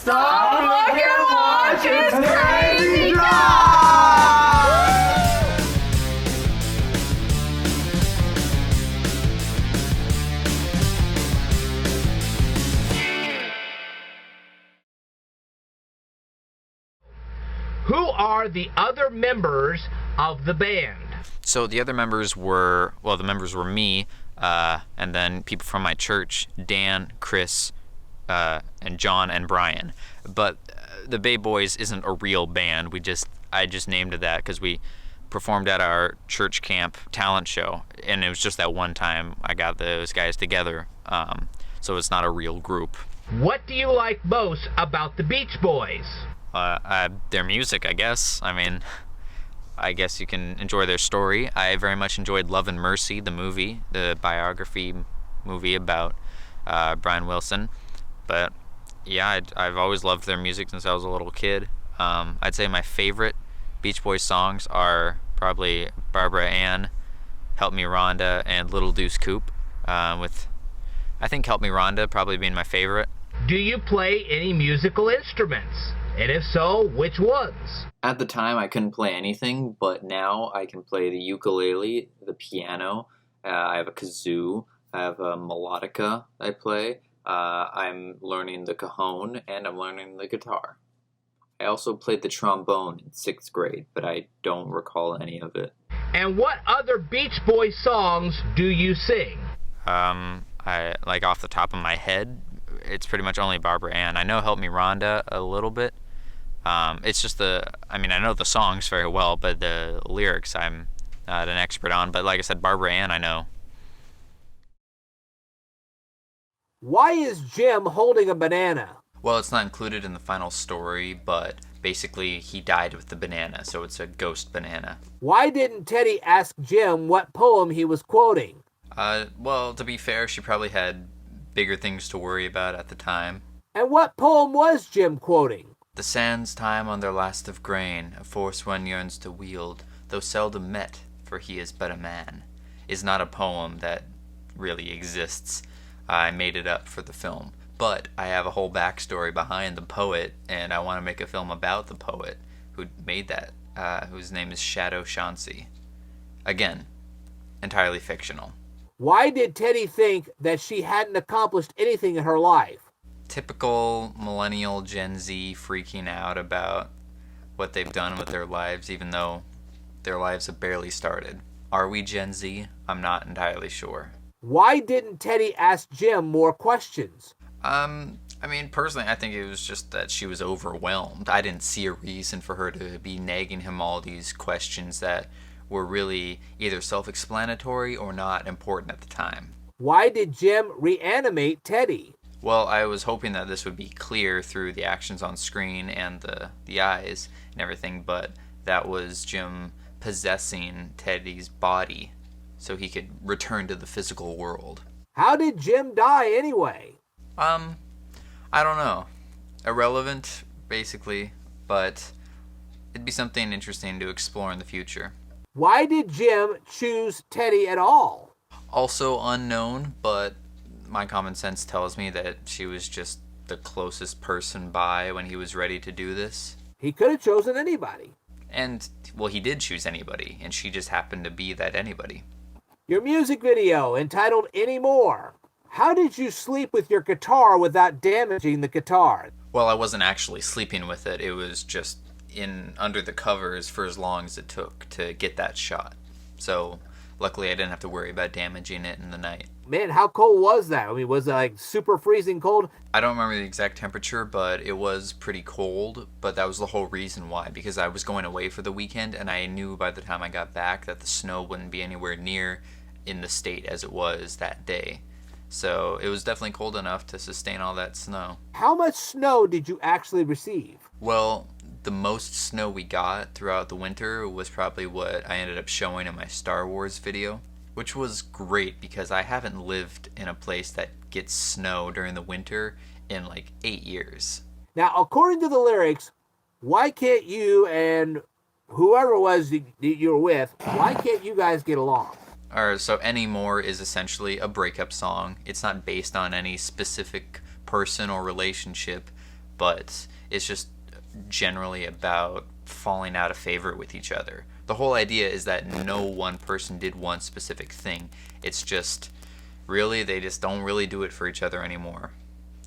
Stop, look, and watch, it's Crazy Josh! Who are the other members of the band? So the other members were, the members were me, and then people from my church, Dan, Chris, and John and Brian. But the Bay Boys isn't a real band. I just named it that because we performed at our church camp talent show, and it was just that one time I got those guys together. So it's not a real group. What do you like most about the Beach Boys? Their music, I guess. I mean, I guess you can enjoy their story. I very much enjoyed Love and Mercy, the movie, the biography movie about Brian Wilson. But yeah, I've always loved their music since I was a little kid. I'd say my favorite Beach Boys songs are probably Barbara Ann, Help Me Rhonda, and Little Deuce Coupe, with I think Help Me Rhonda probably being my favorite. Do you play any musical instruments? And if so, which ones? At the time, I couldn't play anything, but now I can play the ukulele, the piano. I have a kazoo. I have a melodica I play. I'm learning the cajon, and I'm learning the guitar. I also played the trombone in 6th grade, but I don't recall any of it. And what other Beach Boys songs do you sing? I like off the top of my head, it's pretty much only Barbara Ann. I know Help Me Rhonda a little bit. It's just I know the songs very well, but the lyrics I'm not an expert on. But like I said, Barbara Ann I know. Why is Jim holding a banana? Well, it's not included in the final story, but basically he died with the banana, so it's a ghost banana. Why didn't Teddy ask Jim what poem he was quoting? Well, to be fair, she probably had bigger things to worry about at the time. And what poem was Jim quoting? The sands time on their last of grain, a force one yearns to wield, though seldom met, for he is but a man, is not a poem that really exists. I made it up for the film. But I have a whole backstory behind the poet, and I want to make a film about the poet who made that, whose name is Shadow Chauncey. Again, entirely fictional. Why did Teddy think that she hadn't accomplished anything in her life? Typical millennial Gen Z freaking out about what they've done with their lives, even though their lives have barely started. Are we Gen Z? I'm not entirely sure. Why didn't Teddy ask Jim more questions? Personally, I think it was just that she was overwhelmed. I didn't see a reason for her to be nagging him all these questions that were really either self-explanatory or not important at the time. Why did Jim reanimate Teddy? Well, I was hoping that this would be clear through the actions on screen and the eyes and everything, but that was Jim possessing Teddy's body so he could return to the physical world. How did Jim die anyway? I don't know. Irrelevant, basically, but it'd be something interesting to explore in the future. Why did Jim choose Teddy at all? Also unknown, but my common sense tells me that she was just the closest person by when he was ready to do this. He could have chosen anybody. And, well, he did choose anybody, and she just happened to be that anybody. Your music video, entitled Anymore. How did you sleep with your guitar without damaging the guitar? Well, I wasn't actually sleeping with it. It was just under the covers for as long as it took to get that shot. So, luckily I didn't have to worry about damaging it in the night. Man, how cold was that? I mean, was it like super freezing cold? I don't remember the exact temperature, but it was pretty cold. But that was the whole reason why, because I was going away for the weekend, and I knew by the time I got back that the snow wouldn't be anywhere near in the state as it was that day. So it was definitely cold enough to sustain all that snow. How much snow did you actually receive? Well, the most snow we got throughout the winter was probably what I ended up showing in my Star Wars video, which was great because I haven't lived in a place that gets snow during the winter in like 8 years. Now, according to the lyrics, why can't you and whoever it was you were with, why can't you guys get along? So Anymore is essentially a breakup song. It's not based on any specific person or relationship, but it's just generally about falling out of favor with each other. The whole idea is that no one person did one specific thing. It's just really they just don't really do it for each other anymore,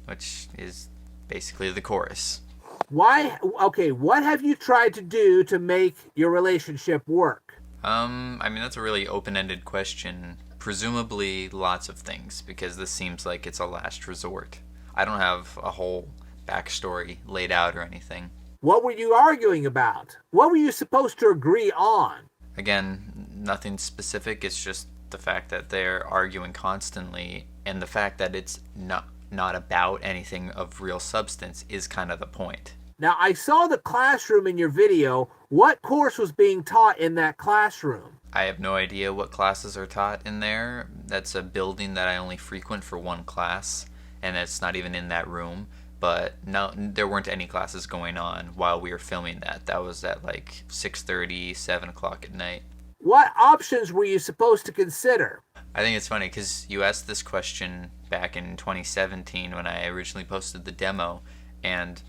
which is basically the chorus. Why? Okay, what have you tried to do to make your relationship work? I mean, that's a really open-ended question. Presumably lots of things, because this seems like it's a last resort. I don't have a whole backstory laid out or anything. What were you arguing about? What were you supposed to agree on? Again, nothing specific. It's just the fact that they're arguing constantly, and the fact that it's not about anything of real substance is kind of the point. Now, I saw the classroom in your video. What course was being taught in that classroom? I have no idea what classes are taught in there. That's a building that I only frequent for one class, and it's not even in that room. But no, there weren't any classes going on while we were filming that. That was at like 6:30, 7 o'clock at night. What options were you supposed to consider? I think it's funny because you asked this question back in 2017 when I originally posted the demo, and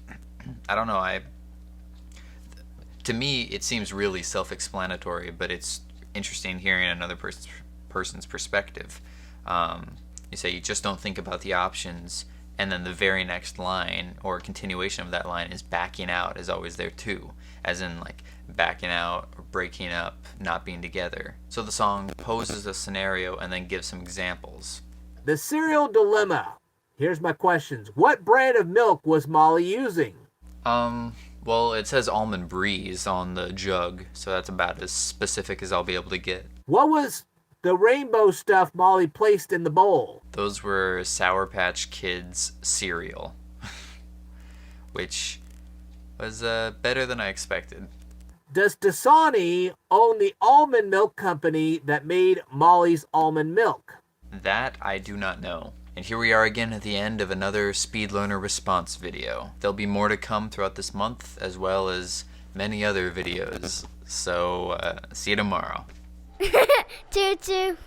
I don't know, to me it seems really self-explanatory, but it's interesting hearing another person's perspective. You say you just don't think about the options, and then the very next line or continuation of that line is backing out is always there too, as in like backing out or breaking up, not being together. So the song poses a scenario and then gives some examples. The cereal dilemma. Here's my questions. What brand of milk was Molly using? Well, it says Almond Breeze on the jug, so that's about as specific as I'll be able to get. What was the rainbow stuff Molly placed in the bowl? Those were Sour Patch Kids cereal, which was better than I expected. Does Dasani own the almond milk company that made Molly's almond milk? That I do not know. And here we are again at the end of another Speedlearner response video. There'll be more to come throughout this month, as well as many other videos. So, see you tomorrow. Choo choo.